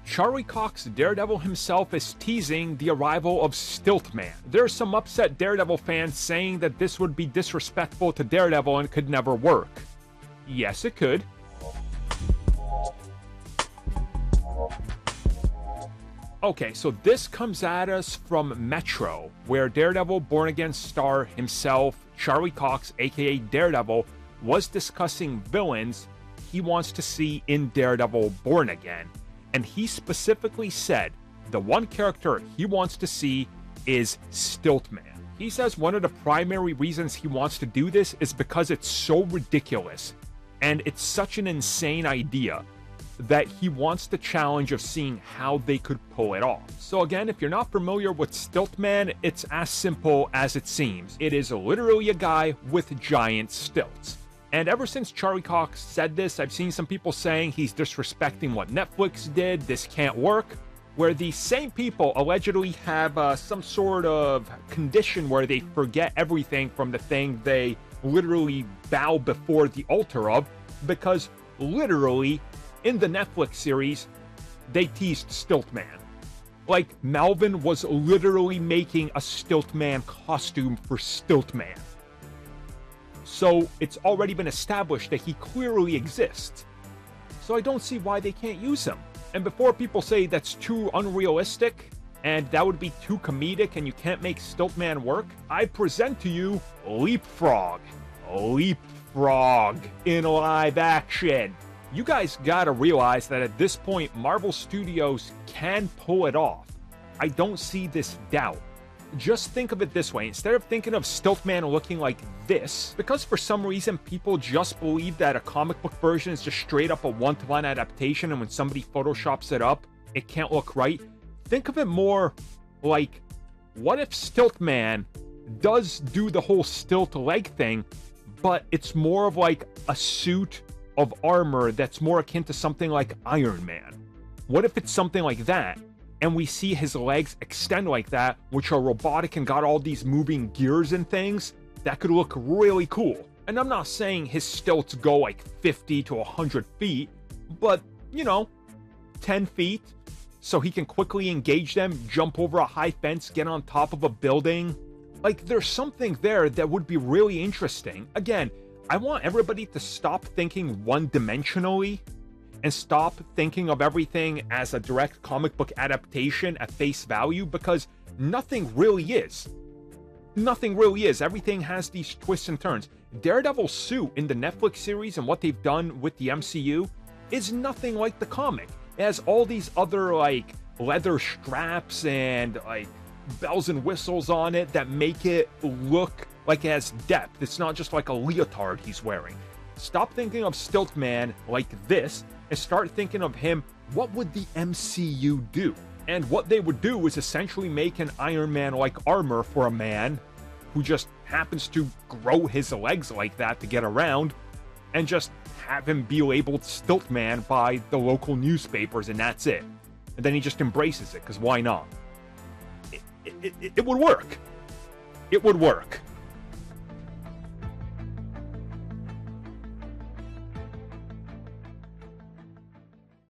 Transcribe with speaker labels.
Speaker 1: Charlie Cox Daredevil himself is teasing the arrival of Stilt-Man. There's some upset Daredevil fans saying that this would be disrespectful to Daredevil and could never work. Yes, it could. Okay, so this comes at us from Metro, where Daredevil Born Again star himself, Charlie Cox, aka Daredevil, was discussing villains he wants to see in Daredevil Born Again. And he specifically said the one character he wants to see is Stilt-Man. He says one of the primary reasons he wants to do this is because it's so ridiculous and it's such an insane idea that he wants the challenge of seeing how they could pull it off. So again, if you're not familiar with Stilt-Man, it's as simple as it seems. It is literally a guy with giant stilts. And ever since Charlie Cox said this, I've seen some people saying he's disrespecting what Netflix did, this can't work, where these same people allegedly have some sort of condition where they forget everything from the thing they literally bow before the altar of, because literally, in the Netflix series, they teased Stilt-Man. Like, Melvin was literally making a Stilt-Man costume for Stilt-Man. So it's already been established that he clearly exists. So I don't see why they can't use him. And before people say that's too unrealistic, and that would be too comedic and you can't make Stilt-Man work, I present to you Leapfrog. Leapfrog in live action. You guys gotta realize that at this point, Marvel Studios can pull it off. I don't see this doubt. Just think of it this way, instead of thinking of Stilt-Man looking like this, because for some reason people just believe that a comic book version is just straight up a one-to-one adaptation and when somebody photoshops it up, it can't look right. Think of it more like, what if Stilt-Man does do the whole stilt leg thing, but it's more of like a suit of armor that's more akin to something like Iron Man? What if it's something like that, and we see his legs extend like that, which are robotic and got all these moving gears and things? That could look really cool. And I'm not saying his stilts go like 50 to 100 feet, but, 10 feet, so he can quickly engage them, jump over a high fence, get on top of a building. Like, there's something there that would be really interesting. Again, I want everybody to stop thinking one-dimensionally and stop thinking of everything as a direct comic book adaptation at face value, because nothing really is. Nothing really is. Everything has these twists and turns. Daredevil's suit in the Netflix series and what they've done with the MCU is nothing like the comic. It has all these other, like, leather straps and, like, bells and whistles on it that make it look like it has depth. It's not just like a leotard he's wearing. Stop thinking of Stilt-Man like this and start thinking of him, what would the MCU do? And what they would do is essentially make an Iron Man-like armor for a man who just happens to grow his legs like that to get around, and just have him be labeled Stilt-Man by the local newspapers, and that's it. And then he just embraces it, because why not? It would work. It would work.